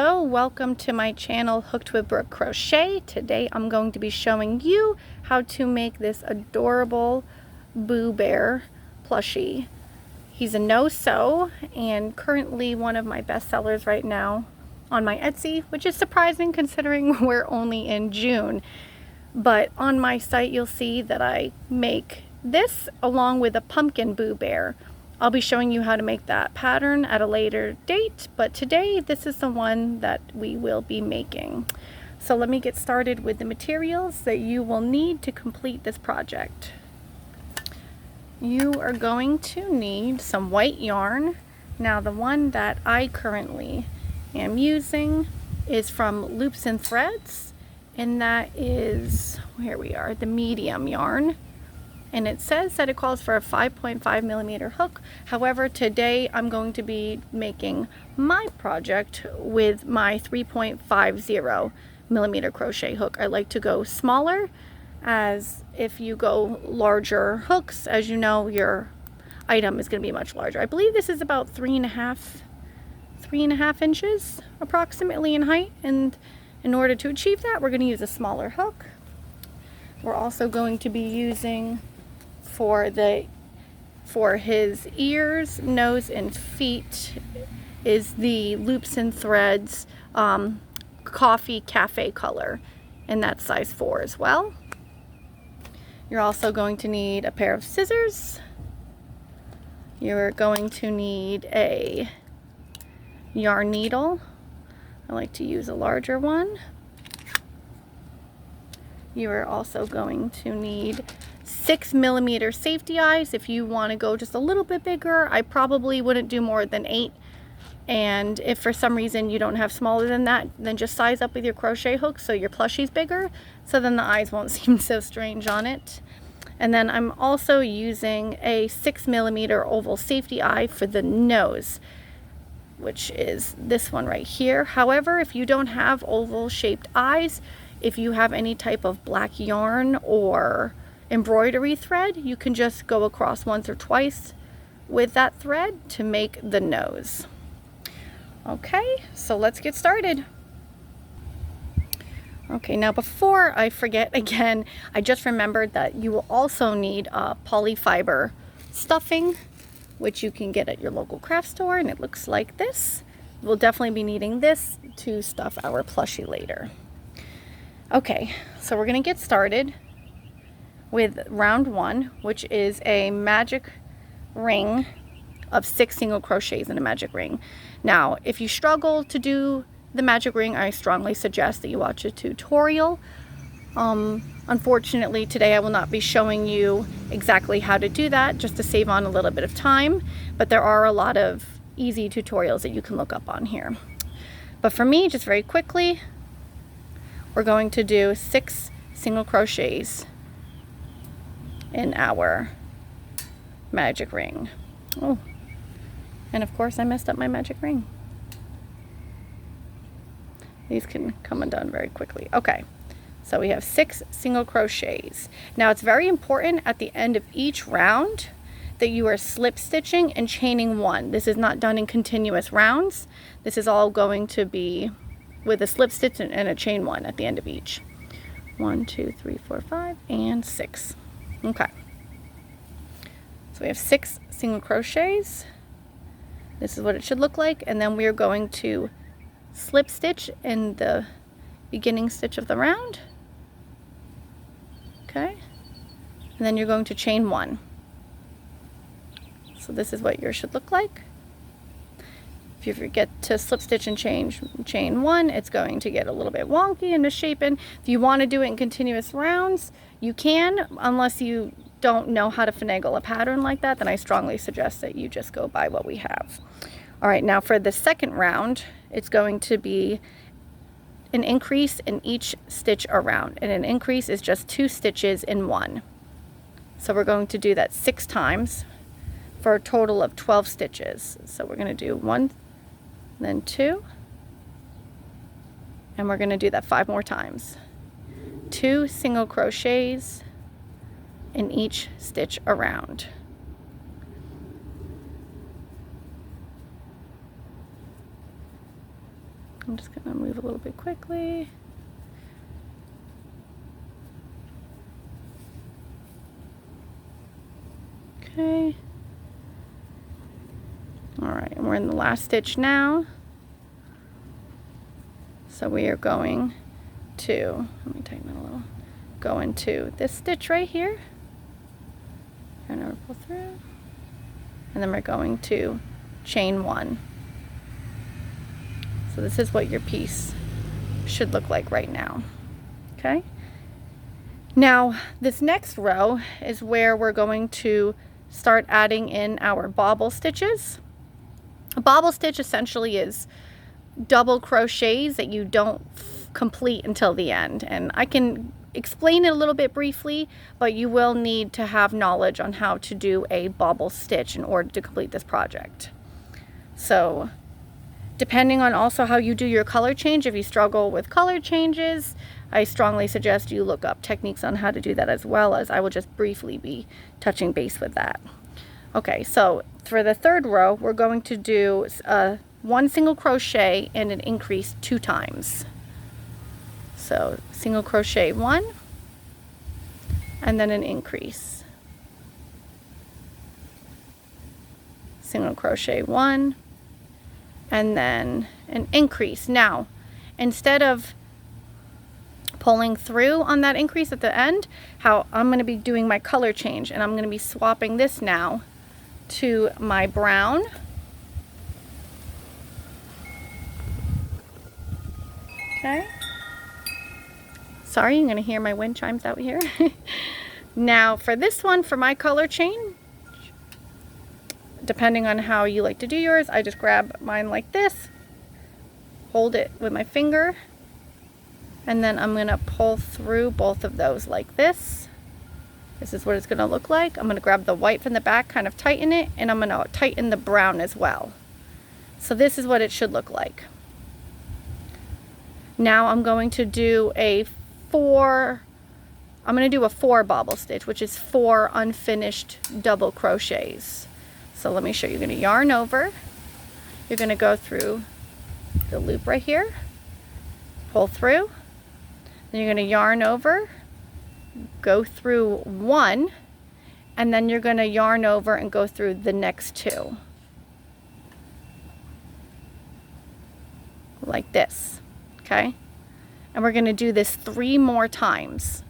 Hello, welcome to my channel Hooked with Brooke Crochet. Today I'm going to be showing you how to make this adorable Boo Bear plushie. He's a no-sew and currently one of my best sellers right now on my Etsy, which is surprising considering we're only in June. But on my site you'll see that I make this along with a pumpkin Boo Bear. I'll be showing you how to make that pattern at a later date, but today this is the one that we will be making. So let me get started with the materials that you will need to complete this project. You are going to need some white yarn. Now the one that I currently am using is from Loops and Threads, and that is, here we are, the medium yarn. And it says that it calls for a 5.5 millimeter hook. However, today I'm going to be making my project with my 3.50 millimeter crochet hook. I like to go smaller, as if you go larger hooks, as you know, your item is going to be much larger. I believe this is about 3.5 inches approximately in height, and in order to achieve that, we're going to use a smaller hook. We're also going to be using for his ears, nose, and feet is the Loops and Threads coffee cafe color, and that's size 4 as well. You're also going to need a pair of scissors. You're going to need a yarn needle. I like to use a larger one. You are also going to need 6 millimeter safety eyes. If you want to go just a little bit bigger, I probably wouldn't do more than 8. And if for some reason you don't have smaller than that, then just size up with your crochet hook so your plushie's bigger, so then the eyes won't seem so strange on it. And then I'm also using a 6 millimeter oval safety eye for the nose, which is this one right here. However, if you don't have oval shaped eyes, if you have any type of black yarn or embroidery thread, you can just go across once or twice with that thread to make the nose. Okay, so let's get started. Okay, now before I forget again, I just remembered that you will also need a polyfiber stuffing, which you can get at your local craft store, and it looks like this. We'll definitely be needing this to stuff our plushie later. Okay, so we're gonna get started with round 1, which is a magic ring of 6 single crochets in a magic ring. Now, if you struggle to do the magic ring, I strongly suggest that you watch a tutorial. Unfortunately, today I will not be showing you exactly how to do that, just to save on a little bit of time, but there are a lot of easy tutorials that you can look up on here. But for me, just very quickly, we're going to do 6 single crochets in our magic ring. Oh, and of course I messed up my magic ring. These can come undone very quickly. Okay, so we have 6 single crochets. Now it's very important at the end of each round that you are slip stitching and chaining 1. This is not done in continuous rounds. This is all going to be with a slip stitch and a chain 1 at the end of each. 1, 2, 3, 4, 5, and 6. Okay, so we have 6 single crochets. This is what it should look like, and then we are going to slip stitch in the beginning stitch of the round. Okay, and then you're going to chain 1. So this is what yours should look like. If you forget to slip stitch and chain 1, it's going to get a little bit wonky and misshapen. If you want to do it in continuous rounds, you can, unless you don't know how to finagle a pattern like that, then I strongly suggest that you just go by what we have. All right, now for the second round, it's going to be an increase in each stitch around, and an increase is just 2 stitches in one. So we're going to do that 6 times for a total of 12 stitches. So we're going to do 1, then 2, and we're going to do that 5 more times. 2 single crochets in each stitch around. I'm just going to move a little bit quickly. Okay. All right, and we're in the last stitch now. So we are going to, let me tighten that a little, go into this stitch right here. Yarn over, pull through. And then we're going to chain 1. So this is what your piece should look like right now. Okay. Now this next row is where we're going to start adding in our bobble stitches. A bobble stitch essentially is double crochets that you don't complete until the end, and I can explain it a little bit briefly, but you will need to have knowledge on how to do a bobble stitch in order to complete this project. So depending on also how you do your color change, if you struggle with color changes, I strongly suggest you look up techniques on how to do that, as well as I will just briefly be touching base with that. Okay, so for the third row, we're going to do 1 single crochet and an increase 2 times. So single crochet 1 and then an increase. Single crochet 1 and then an increase. Now, instead of pulling through on that increase at the end, how I'm going to be doing my color change, and I'm going to be swapping this now to my brown. Okay. Sorry, you're going to hear my wind chimes out here. Now for this one, for my color change, depending on how you like to do yours, I just grab mine like this, hold it with my finger, and then I'm going to pull through both of those like this. This is what it's going to look like. I'm going to grab the white from the back, kind of tighten it, and I'm going to tighten the brown as well. So this is what it should look like. Now I'm going to do a 4 bobble stitch, which is 4 unfinished double crochets. So let me show you. You're going to yarn over. You're going to go through the loop right here, pull through, then you're going to yarn over, go through 1, and then you're going to yarn over and go through the next 2. Like this, okay? And we're going to do this 3 more times.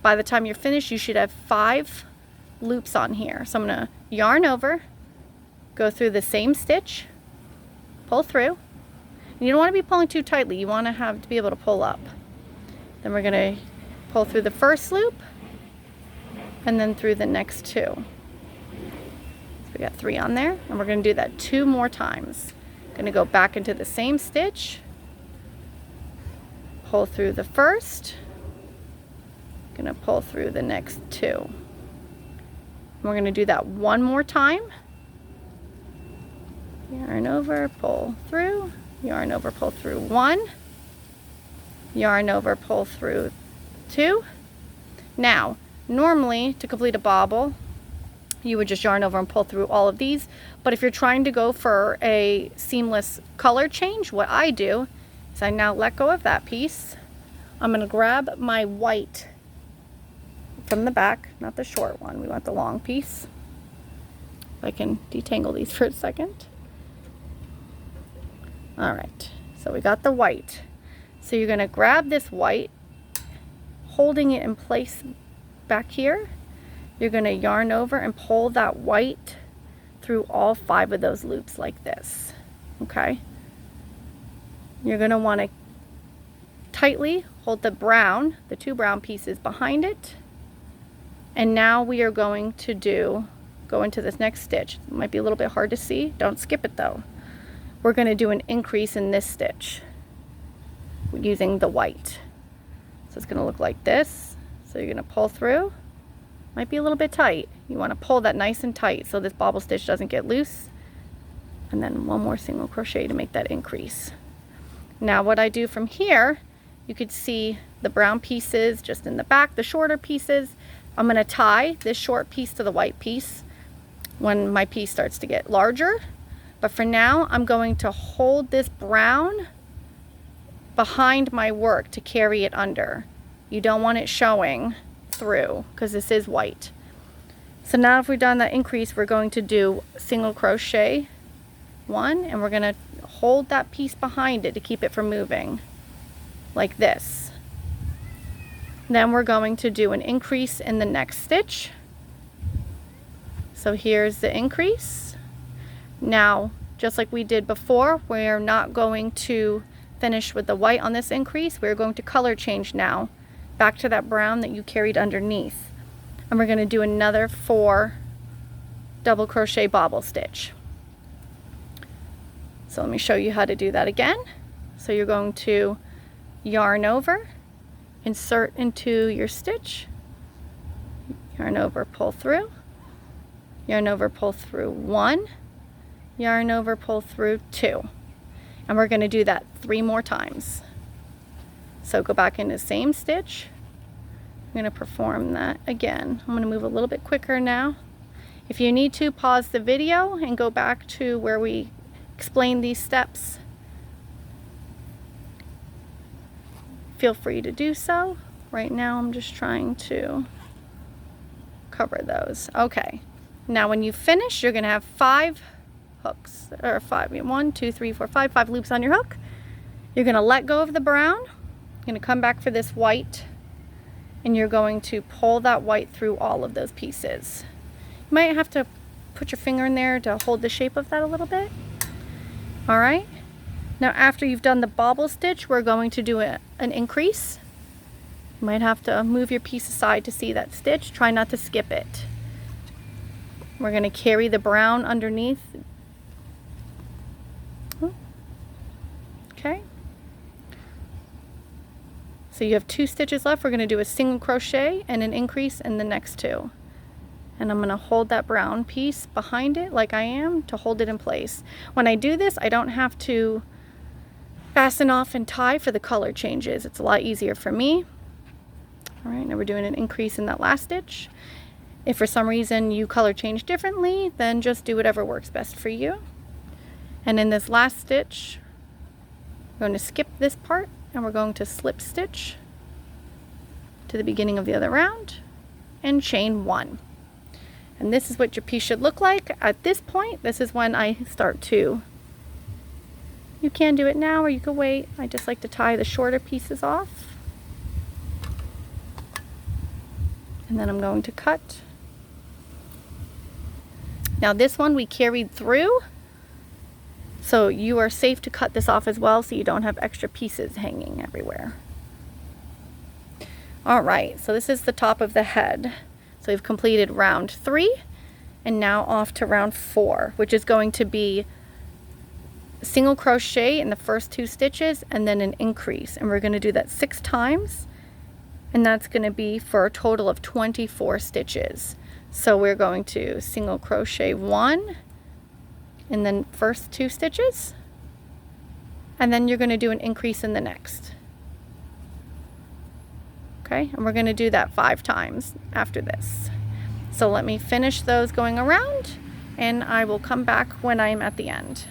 By the time you're finished, you should have 5 loops on here. So I'm going to yarn over, go through the same stitch, pull through. And you don't want to be pulling too tightly. You want to be able to pull up. Then we're going to pull through the first loop and then through the next 2. So we got 3 on there, and we're going to do that 2 more times. Going to go back into the same stitch, pull through the first, going to pull through the next 2. And we're going to do that 1 more time. Yarn over, pull through, yarn over, pull through 1, yarn over, pull through 2. Now, normally to complete a bobble, you would just yarn over and pull through all of these, but if you're trying to go for a seamless color change, what I do is I now let go of that piece. I'm going to grab my white from the back, not the short one, we want the long piece. If I can detangle these for a second. Alright, so we got the white. So you're going to grab this white, holding it in place back here. You're going to yarn over and pull that white through all 5 of those loops like this. Okay? You're going to want to tightly hold the brown, the 2 brown pieces behind it. And now we are going to go into this next stitch. It might be a little bit hard to see. Don't skip it though. We're going to do an increase in this stitch using the white. So it's going to look like this. So you're going to pull through. Might be a little bit tight. You want to pull that nice and tight so this bobble stitch doesn't get loose. And then 1 more single crochet to make that increase. Now what I do from here, you could see the brown pieces just in the back, the shorter pieces. I'm going to tie this short piece to the white piece when my piece starts to get larger. But for now, I'm going to hold this brown behind my work to carry it under. You don't want it showing through because this is white. So now if we've done that increase, we're going to do single crochet 1, and we're going to hold that piece behind it to keep it from moving, like this. Then we're going to do an increase in the next stitch. So here's the increase. Now, just like we did before, we're not going to finish with the white on this increase. We're going to color change now, back to that brown that you carried underneath. And we're going to do another 4 double crochet bobble stitch. So let me show you how to do that again. So you're going to yarn over, insert into your stitch, yarn over, pull through, yarn over, pull through 1, yarn over, pull through 2. And we're going to do that 3 more times. So go back in the same stitch. I'm going to perform that again. I'm going to move a little bit quicker now. If you need to, pause the video and go back to where we explain these steps. Feel free to do so. Right now I'm just trying to cover those. Okay. Now when you finish, you're going to have 5 hooks, or 5, 1, 2, 3, 4, 5 loops on your hook. You're going to let go of the brown. You're going to come back for this white, and you're going to pull that white through all of those pieces. You might have to put your finger in there to hold the shape of that a little bit. All right. Now after you've done the bobble stitch, we're going to do an increase. You might have to move your piece aside to see that stitch. Try not to skip it. We're going to carry the brown underneath. Okay. So you have 2 stitches left. We're going to do a single crochet and an increase in the next 2. And I'm going to hold that brown piece behind it like I am to hold it in place. When I do this, I don't have to fasten off and tie for the color changes. It's a lot easier for me. All right, now we're doing an increase in that last stitch. If for some reason you color change differently, then just do whatever works best for you. And in this last stitch, we're going to skip this part and we're going to slip stitch to the beginning of the other round and chain 1. And this is what your piece should look like. At this point, this is when I start to, you can do it now or you can wait. I just like to tie the shorter pieces off. And then I'm going to cut. Now this one we carried through, so you are safe to cut this off as well so you don't have extra pieces hanging everywhere. All right, so this is the top of the head. So we've completed round 3 and now off to round 4, which is going to be single crochet in the first 2 stitches and then an increase. And we're going to do that 6 times, and that's going to be for a total of 24 stitches. So we're going to single crochet 1 in the first 2 stitches, and then you're going to do an increase in the next. Okay, and we're going to do that 5 times after this. So let me finish those going around and I will come back when I'm at the end.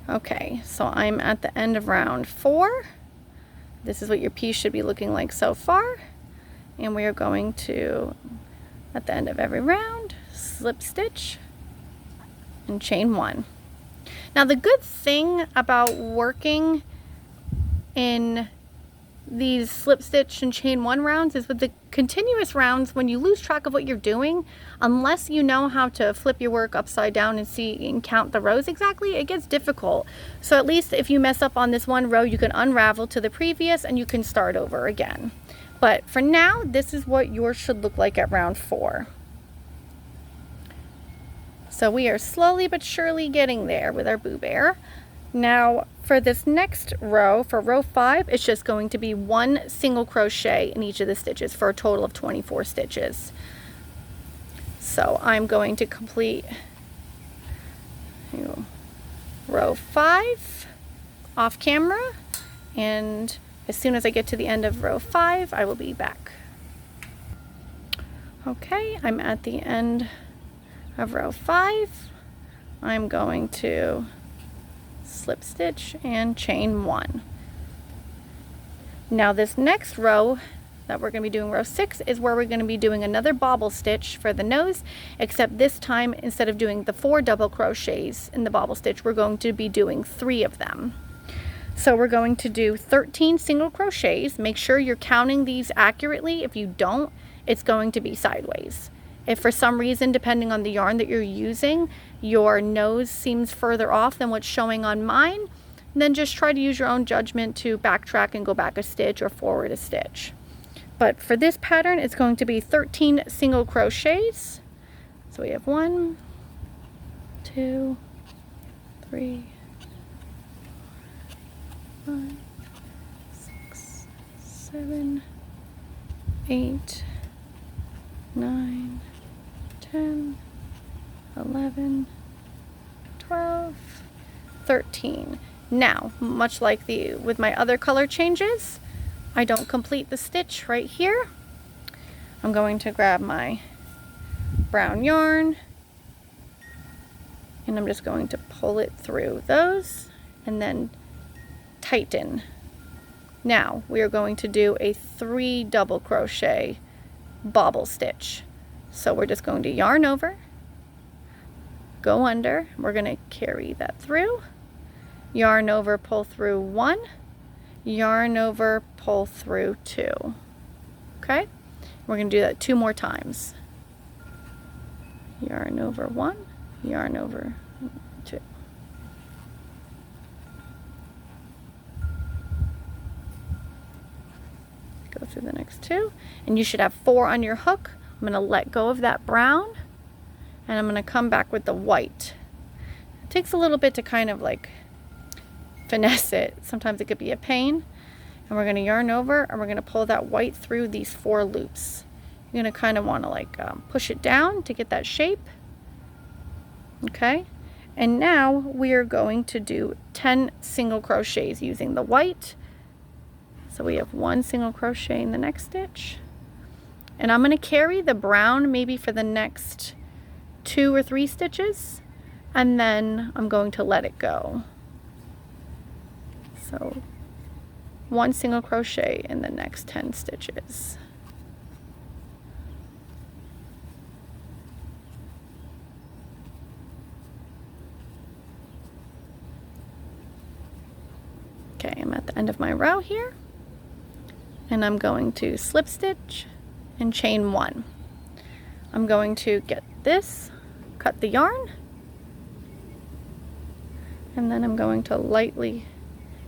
Okay, so I'm at the end of round 4. This is what your piece should be looking like so far. And we are going to, at the end of every round, slip stitch and chain 1. Now the good thing about working in these slip stitch and chain 1 rounds is with the continuous rounds, when you lose track of what you're doing, unless you know how to flip your work upside down and see and count the rows exactly, it gets difficult. So at least if you mess up on this one row, you can unravel to the previous and you can start over again. But for now, this is what yours should look like at round 4. So we are slowly but surely getting there with our Boo Bear. Now for this next row, for row 5, it's just going to be 1 single crochet in each of the stitches for a total of 24 stitches. So I'm going to complete row 5 off camera, and as soon as I get to the end of row 5, I will be back. Okay, I'm at the end of row 5. I'm going to slip stitch, and chain 1. Now this next row that we're going to be doing, row 6, is where we're going to be doing another bobble stitch for the nose, except this time instead of doing the 4 double crochets in the bobble stitch, we're going to be doing 3 of them. So we're going to do 13 single crochets. Make sure you're counting these accurately. If you don't, it's going to be sideways. If for some reason, depending on the yarn that you're using, your nose seems further off than what's showing on mine, then just try to use your own judgment to backtrack and go back a stitch or forward a stitch. But for this pattern, it's going to be 13 single crochets. So we have 1, 2, 3, 5, 6, 7, 8, 9, 10, 11, 12, 13. Now, much like with my other color changes, I don't complete the stitch right here. I'm going to grab my brown yarn and I'm just going to pull it through those and then tighten. Now we are going to do a 3 double crochet bobble stitch. So we're just going to yarn over, go under, we're going to carry that through, yarn over, pull through 1, yarn over, pull through 2. Okay, we're going to do that 2 more times. Yarn over 1, yarn over 2. Go through the next 2, and you should have 4 on your hook. I'm going to let go of that brown and I'm going to come back with the white. It takes a little bit to kind of like finesse it. Sometimes it could be a pain. And we're going to yarn over and we're going to pull that white through these 4 loops. You're going to kind of want to like push it down to get that shape. Okay, and now we are going to do 10 single crochets using the white. So we have 1 single crochet in the next stitch. And I'm going to carry the brown maybe for the next 2 or 3 stitches, and then I'm going to let it go. So 1 single crochet in the next 10 stitches. Okay, I'm at the end of my row here, and I'm going to slip stitch and chain 1. I'm going to get this, cut the yarn, and then I'm going to lightly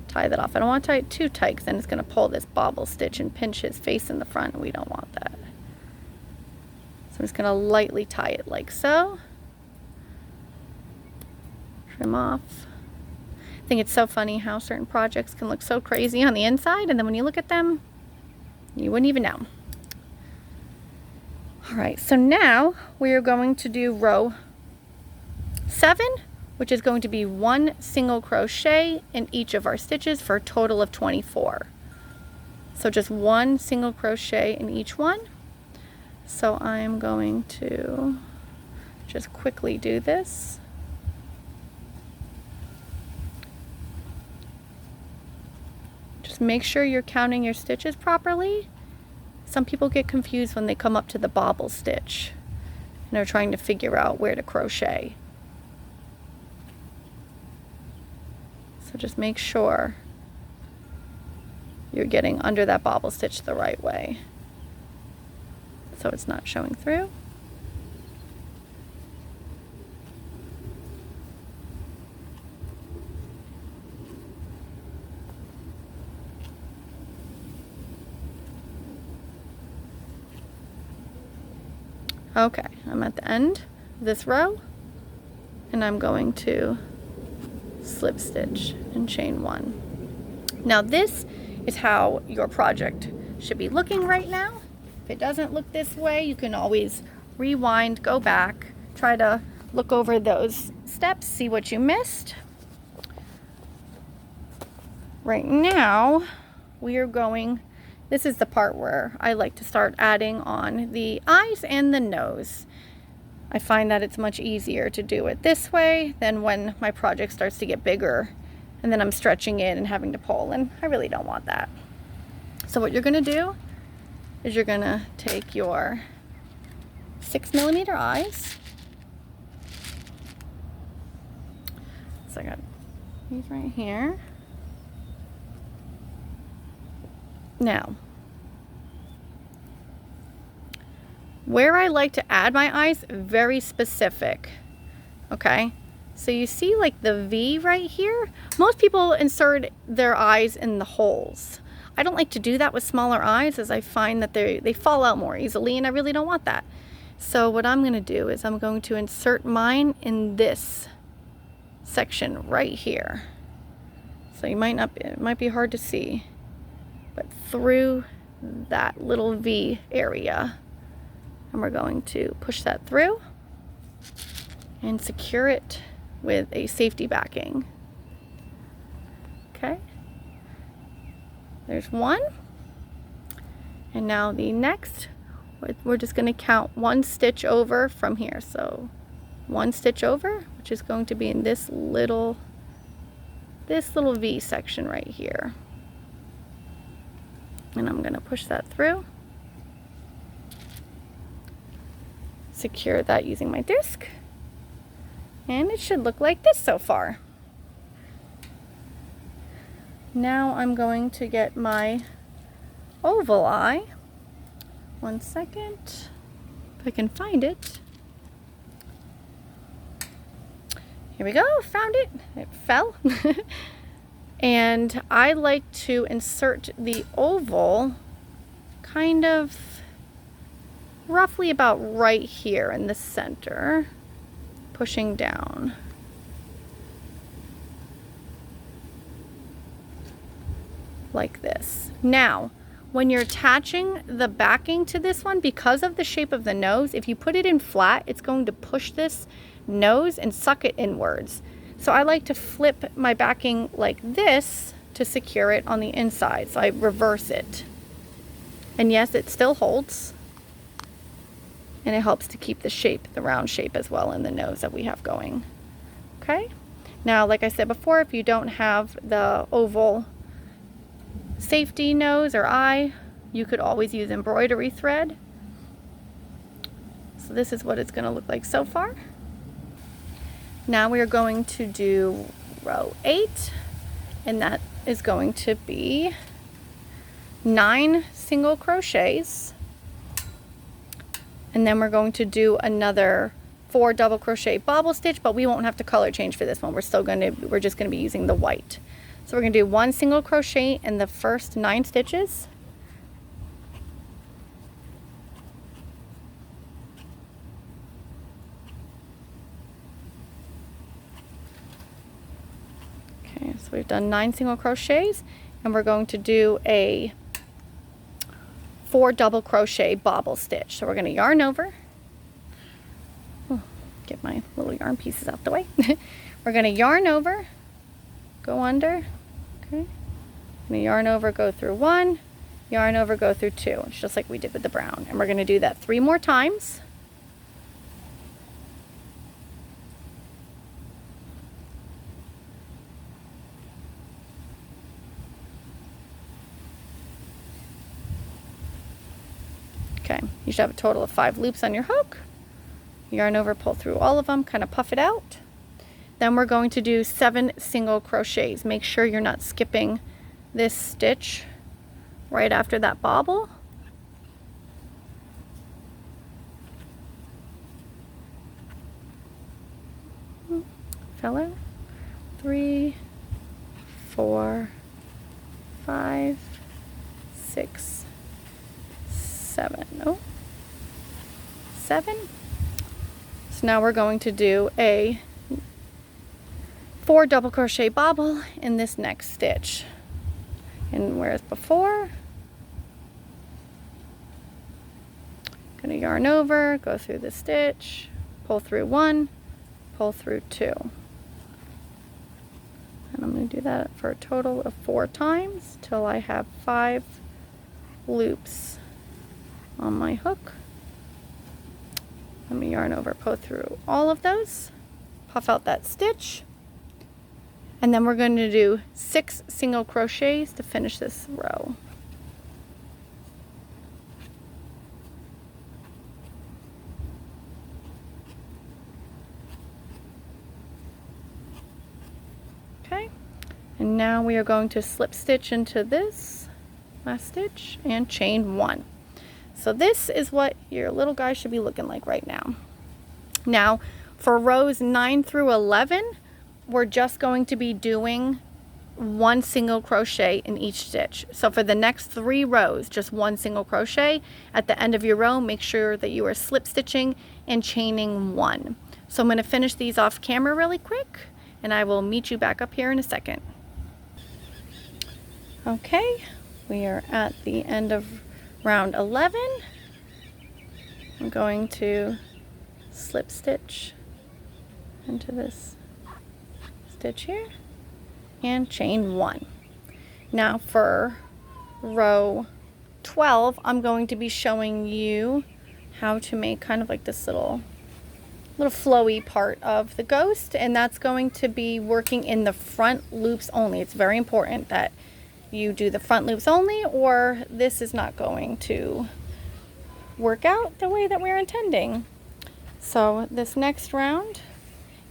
tie that off. I don't want to tie it too tight because then it's going to pull this bobble stitch and pinch his face in the front, and we don't want that. So I'm just going to lightly tie it like so. Trim off. I think it's so funny how certain projects can look so crazy on the inside, and then when you look at them, you wouldn't even know. Alright, so now we are going to do row 7, which is going to be 1 single crochet in each of our stitches for a total of 24. So just 1 single crochet in each one. So I'm going to just quickly do this. Just make sure you're counting your stitches properly. Some people get confused when they come up to the bobble stitch and they're trying to figure out where to crochet. So just make sure you're getting under that bobble stitch the right way so it's not showing through. Okay, I'm at the end of this row and I'm going to slip stitch and chain 1. Now this is how your project should be looking right now. If it doesn't look this way, you can always rewind, go back, try to look over those steps, see what you missed. Right now, we are going, this is the part where I like to start adding on the eyes and the nose. I find that it's much easier to do it this way than when my project starts to get bigger and then I'm stretching it and having to pull, and I really don't want that. So what you're gonna do is you're gonna take your 6mm eyes. So I got these right here. Now, where I like to add my eyes, very specific, okay? So you see like the V right here? Most people insert their eyes in the holes. I don't like to do that with smaller eyes, as I find that they fall out more easily, and I really don't want that. So what I'm gonna do is I'm going to insert mine in this section right here. So you it might be hard to see, but through that little V area. And we're going to push that through and secure it with a safety backing. Okay, there's one. And now the next, we're just going to count 1 stitch over from here. So 1 stitch over, which is going to be in this little V section right here. And I'm going to push that through. Secure that using my disc, and it should look like this so far. Now I'm going to get my oval eye. 1 second, if I can find it. Here we go, found it. It fell. And I like to insert the oval kind of roughly about right here in the center, pushing down. Like this. Now, when you're attaching the backing to this one, because of the shape of the nose, if you put it in flat, it's going to push this nose and suck it inwards. So I like to flip my backing like this to secure it on the inside. So I reverse it. And yes, it still holds. And it helps to keep the shape, the round shape as well in the nose that we have going. Okay? Now, like I said before, if you don't have the oval safety nose or eye, you could always use embroidery thread. So this is what it's going to look like so far. Now we are going to do row 8, and that is going to be 9 single crochets. And then we're going to do another 4 double crochet bobble stitch, but we won't have to color change for this one. We're just going to be using the white. So we're going to do 1 single crochet in the first 9 stitches. Okay, so we've done 9 single crochets, and we're going to do a 4 double crochet bobble stitch. So we're going to yarn over. Get my little yarn pieces out the way. We're going to yarn over, go under, okay. I'm going to yarn over, go through 1, yarn over, go through 2. It's just like we did with the brown. And we're going to do that 3 more times. Okay, you should have a total of 5 loops on your hook. Yarn over, pull through all of them, kind of puff it out. Then we're going to do 7 single crochets. Make sure you're not skipping this stitch right after that bobble. Fell out. 3, 4, 5, 6, 7. Oh, 7. So now we're going to do a 4 double crochet bobble in this next stitch. And whereas before, going to yarn over, go through the stitch, pull through 1, pull through 2. And I'm going to do that for a total of 4 times till I have 5 loops on my hook. Let me yarn over, pull through all of those, puff out that stitch, And then we're going to do 6 single crochets to finish this row. Okay, and now we are going to slip stitch into this last stitch and chain 1. So this is what your little guy should be looking like right now. Now for rows 9 through 11, we're just going to be doing 1 single crochet in each stitch. So for the next 3 rows, just 1 single crochet. At the end of your row, make sure that you are slip stitching and chaining 1. So I'm going to finish these off camera really quick, and I will meet you back up here in a second. Okay, we are at the end of round 11. I'm going to slip stitch into this stitch here and chain 1. Now for row 12, I'm going to be showing you how to make kind of like this little flowy part of the ghost, and that's going to be working in the front loops only. It's very important that you do the front loops only, or this is not going to work out the way that we're intending. So this next round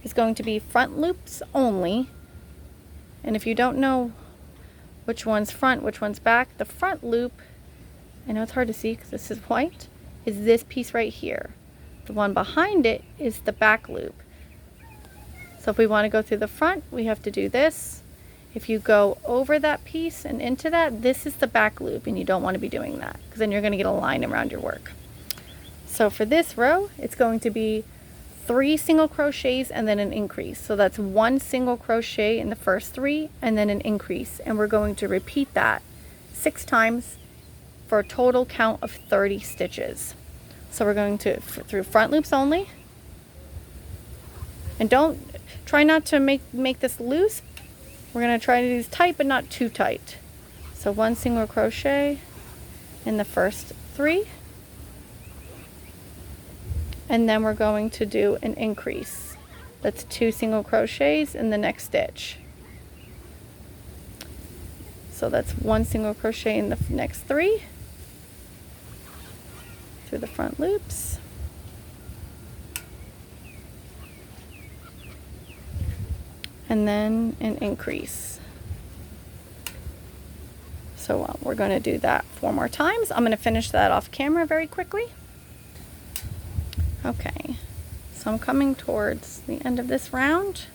is going to be front loops only. And if you don't know which one's front, which one's back, the front loop, I know it's hard to see because this is white, is this piece right here. The one behind it is the back loop. So if we want to go through the front, we have to do this. If you go over that piece and into that, this is the back loop, and you don't want to be doing that because then you're going to get a line around your work. So for this row, it's going to be 3 single crochets and then an increase. So that's 1 single crochet in the first 3 and then an increase. And we're going to repeat that 6 times for a total count of 30 stitches. So we're going to through front loops only. And try not to make this loose. We're going to try to do this tight but not too tight. So 1 single crochet in the first 3. And then we're going to do an increase. That's 2 single crochets in the next stitch. So that's 1 single crochet in the next 3 through the front loops. And then an increase. So we're going to do that 4 more times. I'm going to finish that off camera very quickly. Okay, so I'm coming towards the end of this round.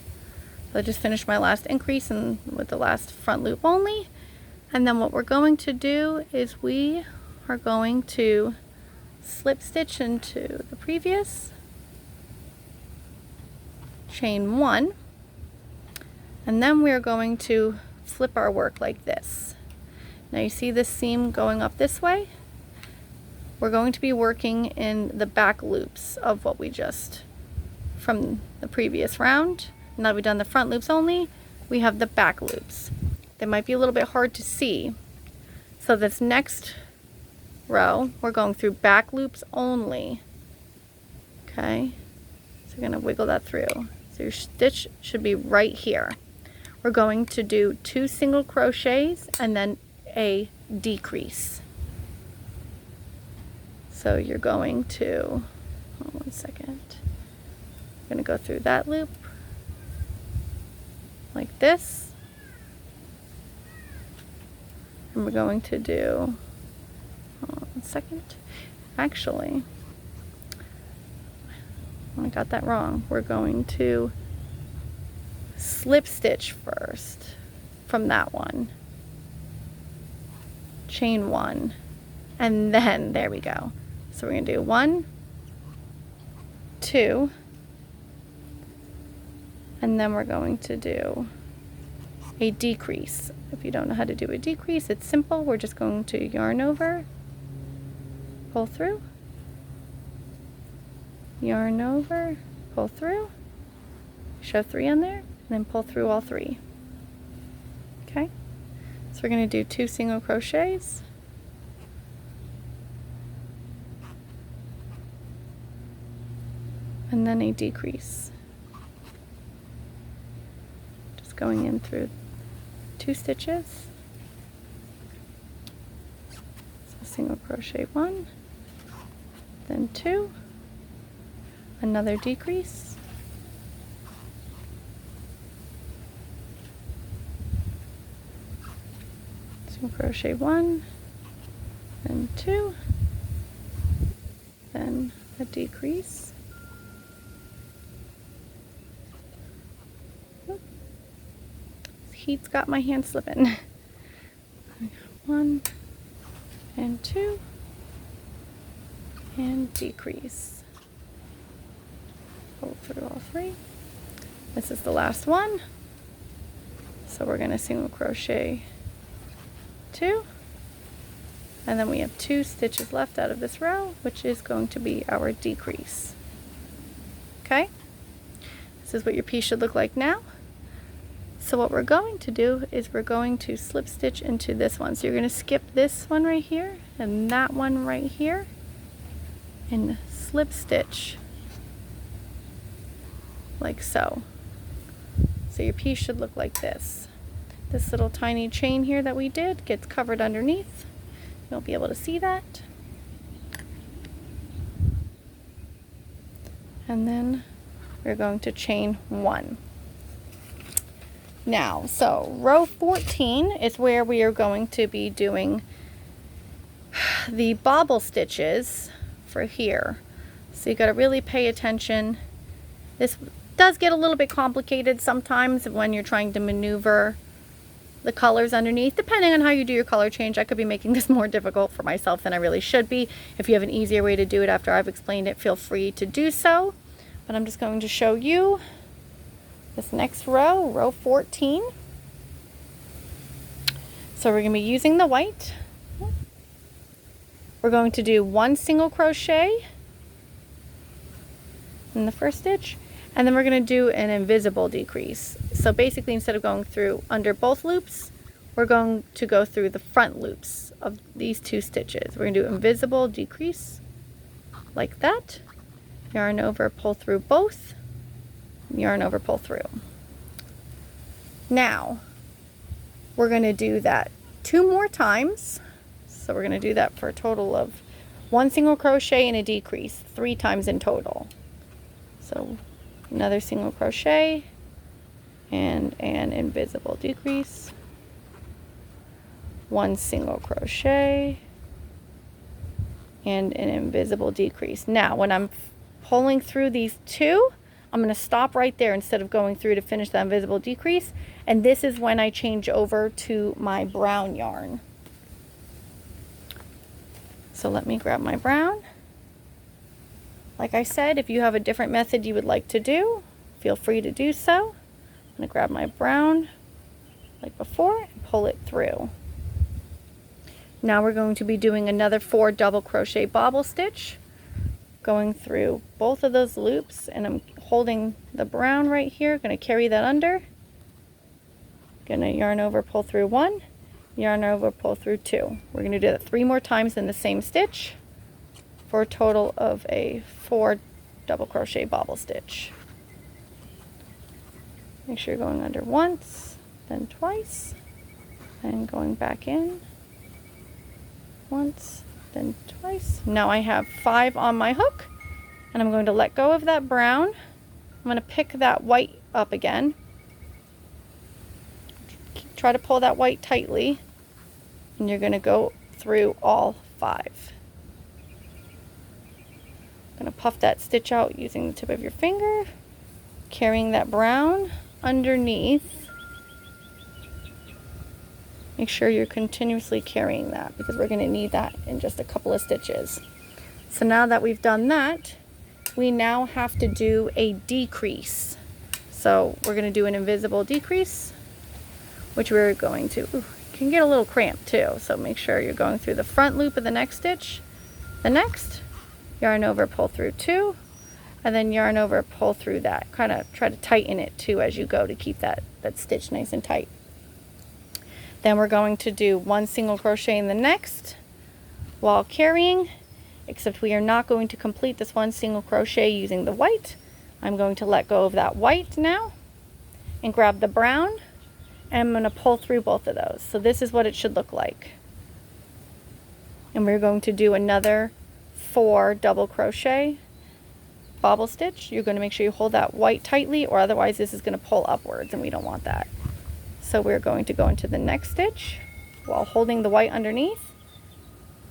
So I just finished my last increase and with the last front loop only. And then what we're going to do is we are going to slip stitch into the previous, chain 1, and then we're going to flip our work like this. Now you see this seam going up this way? We're going to be working in the back loops of what we just, from the previous round. Now that we've done the front loops only, we have the back loops. They might be a little bit hard to see. So this next row, we're going through back loops only. Okay, so you're going to wiggle that through. So your stitch should be right here. We're going to do 2 single crochets and then a decrease. So you're going to, hold on 1 second. I'm going to go through that loop like this. And we're going to do, hold on 1 second. Actually, I got that wrong. We're going to slip stitch first from that one. Chain 1. And then, there we go. So we're going to do 1, 2, and then we're going to do a decrease. If you don't know how to do a decrease, it's simple. We're just going to yarn over, pull through, yarn over, pull through, show 3 on there, and then pull through all 3. Okay, so we're going to do 2 single crochets. And then a decrease. Just going in through 2 stitches. So single crochet 1, then 2, another decrease, single crochet 1, then 2, then a decrease, heat's got my hand slipping. 1 and 2 and decrease. Pull through all 3. This is the last one, so we're going to single crochet 2, and then we have 2 stitches left out of this row, which is going to be our decrease. Okay, this is what your piece should look like now. So what we're going to do is we're going to slip stitch into this one. So you're going to skip this one right here and that one right here and slip stitch like so. So your piece should look like this. This little tiny chain here that we did gets covered underneath. You'll be able to see that. And then we're going to chain 1. Now, so row 14 is where we are going to be doing the bobble stitches for here. So you got to really pay attention. This does get a little bit complicated sometimes when you're trying to maneuver the colors underneath, depending on how you do your color change. I could be making this more difficult for myself than I really should be. If you have an easier way to do it after I've explained it, feel free to do so. But I'm just going to show you this next row, row 14. So we're going to be using the white. We're going to do 1 single crochet in the first stitch, and then we're going to do an invisible decrease. So basically, instead of going through under both loops, we're going to go through the front loops of these 2 stitches. We're going to do invisible decrease like that. Yarn over, pull through both. Yarn over, pull through. Now we're going to do that 2 more times. So we're going to do that for a total of 1 single crochet and a decrease, 3 times in total. So another single crochet and an invisible decrease, 1 single crochet and an invisible decrease. Now when I'm pulling through these 2, I'm going to stop right there instead of going through to finish the invisible decrease, and this is when I change over to my brown yarn. So let me grab my brown. Like I said, if you have a different method you would like to do, feel free to do so. I'm going to grab my brown like before and pull it through. Now we're going to be doing another 4 double crochet bobble stitch, going through both of those loops, and I'm holding the brown right here, going to carry that under, going to yarn over, pull through 1, yarn over, pull through 2. We're going to do that 3 more times in the same stitch for a total of a 4 double crochet bobble stitch. Make sure you're going under once, then twice, and going back in once, then twice. Now I have 5 on my hook, and I'm going to let go of that brown. I'm going to pick that white up again. Try to pull that white tightly, and you're going to go through all 5. I'm going to puff that stitch out using the tip of your finger, carrying that brown underneath. Make sure you're continuously carrying that because we're going to need that in just a couple of stitches. So now that we've done that, we now have to do a decrease. So we're going to do an invisible decrease, which we're going to, you can get a little cramp too, so make sure you're going through the front loop of the next stitch, the next, yarn over, pull through 2, and then yarn over, pull through that. Kind of try to tighten it too as you go to keep that stitch nice and tight. Then we're going to do 1 single crochet in the next while carrying, except we are not going to complete this 1 single crochet using the white. I'm going to let go of that white now and grab the brown am going to pull through both of those. So this is what it should look like. And we're going to do another 4 double crochet bobble stitch. You're going to make sure you hold that white tightly, or otherwise this is going to pull upwards and we don't want that. So we're going to go into the next stitch while holding the white underneath.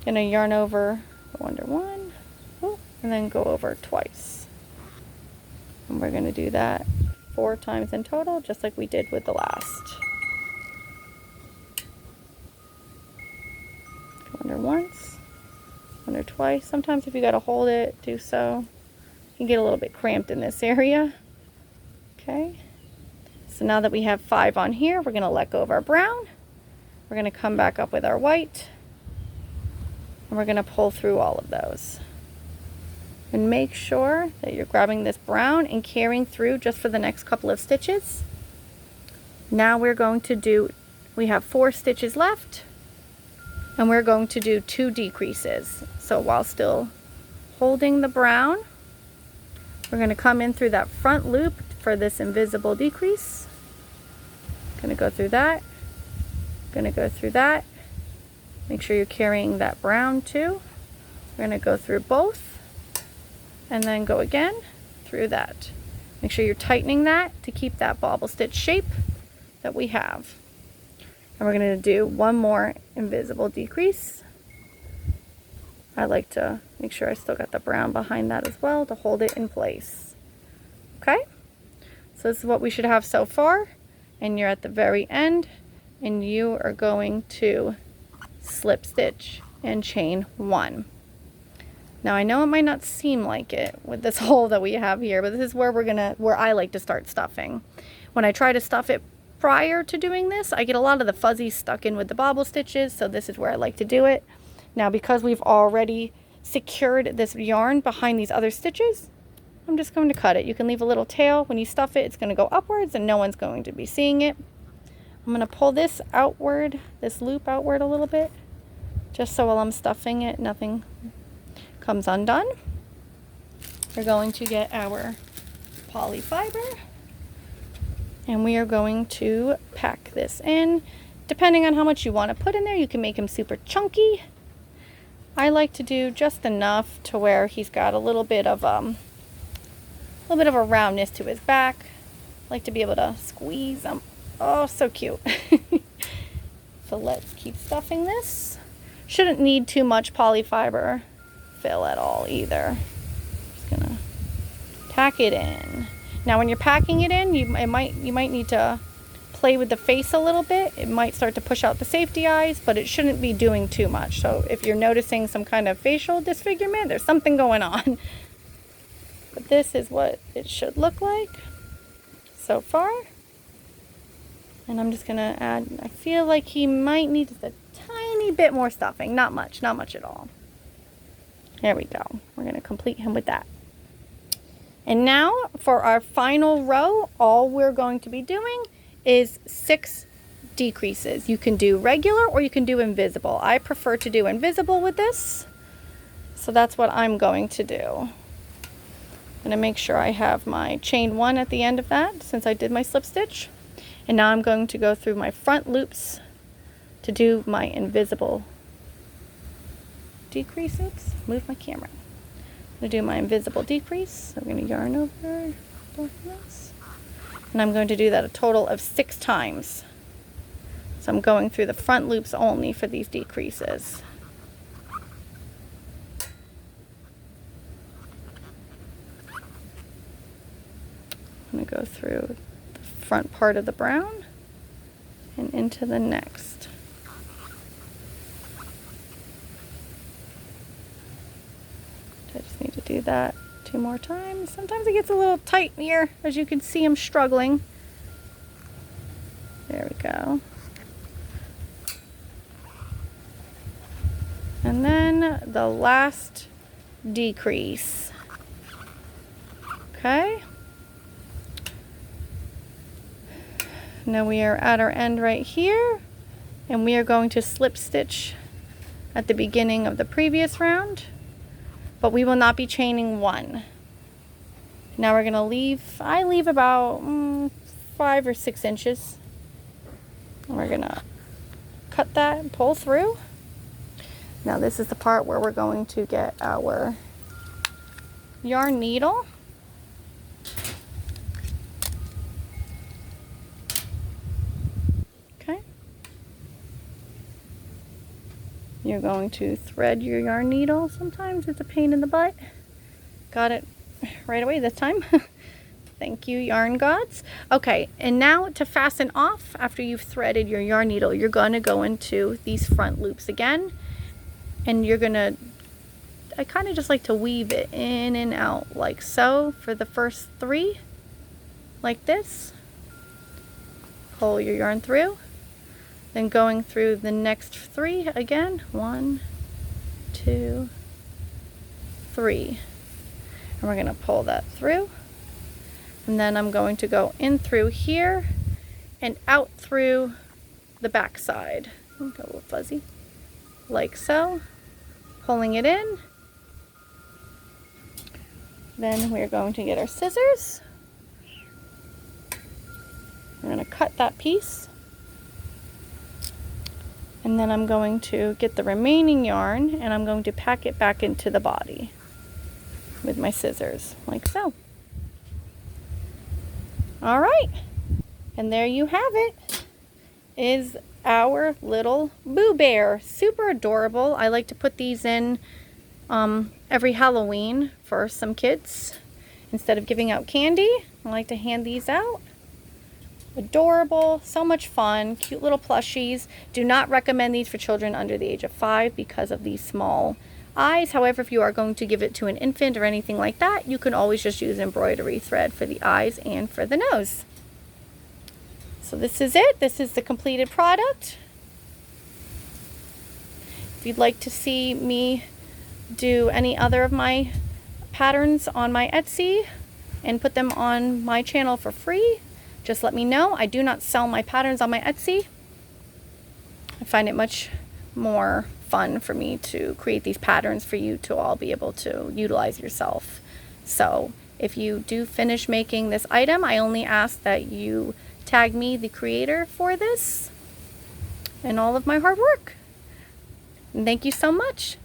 Gonna yarn over, go under 1, and then go over twice. And we're gonna do that 4 times in total, just like we did with the last. Go under once, under twice. Sometimes if you gotta hold it, do so. You can get a little bit cramped in this area. Okay. So now that we have 5 on here, we're gonna let go of our brown. We're gonna come back up with our white. And we're gonna pull through all of those. And make sure that you're grabbing this brown and carrying through just for the next couple of stitches. Now we're going to do, we have 4 stitches left, and we're going to do 2 decreases. So while still holding the brown, we're gonna come in through that front loop for this invisible decrease. Gonna go through that, gonna go through that. Make sure you're carrying that brown too. We're going to go through both and then go again through that. Make sure you're tightening that to keep that bobble stitch shape that we have. And we're going to do 1 more invisible decrease. I like to make sure I still got the brown behind that as well to hold it in place. Okay? So this is what we should have so far. And you're at the very end and you are going to slip stitch and chain 1. Now I know it might not seem like it with this hole that we have here, but this is where where I like to start stuffing. When I try to stuff it prior to doing this, I get a lot of the fuzzies stuck in with the bobble stitches, so this is where I like to do it. Now because we've already secured this yarn behind these other stitches, I'm just going to cut it. You can leave a little tail. When you stuff it, it's going to go upwards and no one's going to be seeing it. I'm going to pull this outward, this loop outward a little bit, just so while I'm stuffing it, nothing comes undone. We're going to get our poly fiber and we are going to pack this in. Depending on how much you want to put in there, you can make him super chunky. I like to do just enough to where he's got a little bit of a roundness to his back. I like to be able to squeeze him. Oh, so cute. So let's keep stuffing this. Shouldn't need too much polyfiber fill at all either. Just gonna pack it in. Now when you're packing it in, you might need to play with the face a little bit. It might start to push out the safety eyes, but it shouldn't be doing too much. So if you're noticing some kind of facial disfigurement, there's something going on. But this is what it should look like so far. And I'm just gonna add, I feel like he might need just a tiny bit more stuffing. Not much at all. There we go. We're gonna complete him with that. And now for our final row, all we're going to be doing is 6 decreases. You can do regular or you can do invisible. I prefer to do invisible with this. So that's what I'm going to do. I'm gonna make sure I have my chain 1 at the end of that since I did my slip stitch. And now I'm going to go through my front loops to do my invisible decrease. Oops, move my camera. I'm going to do my invisible decrease. I'm going to yarn over both of those. And I'm going to do that a total of 6 times. So I'm going through the front loops only for these decreases. I'm going to go through the front part of the brown and into the next. I just need to do that 2 more times. Sometimes it gets a little tight here. As you can see, I'm struggling. There we go. And then the last decrease. Okay. Now we are at our end right here, and we are going to slip stitch at the beginning of the previous round, but we will not be chaining 1. Now we're going to leave, I leave about 5 or 6 inches We're gonna cut that and pull through. Now this is the part where we're going to get our yarn needle. Okay. You're going to thread your yarn needle. Sometimes it's a pain in the butt. Got it right away this time. Thank you, yarn gods. Okay, and now to fasten off after you've threaded your yarn needle, you're going to go into these front loops again, and you're going to, I kind of just like to weave it in and out like so for the first 3, like this. Pull your yarn through, then going through the next 3 again. 1, 2, 3. And we're going to pull that through. And then I'm going to go in through here and out through the back side. Go a little fuzzy. Like so. Pulling it in. Then we're going to get our scissors. We're going to cut that piece. And then I'm going to get the remaining yarn and I'm going to pack it back into the body with my scissors, like so. All right, and there you have it, is our little Boo Bear. Super adorable. I like to put these in every Halloween for some kids. Instead of giving out candy, I like to hand these out. Adorable, so much fun, cute little plushies. Do not recommend these for children under the age of 5 because of these small eyes. However, if you are going to give it to an infant or anything like that, you can always just use embroidery thread for the eyes and for the nose. So this is it. This is the completed product. If you'd like to see me do any other of my patterns on my Etsy and put them on my channel for free, just let me know. I do not sell my patterns on my Etsy. I find it much more fun for me to create these patterns for you to all be able to utilize yourself. So if you do finish making this item, I only ask that you tag me, the creator, for this and all of my hard work. And thank you so much.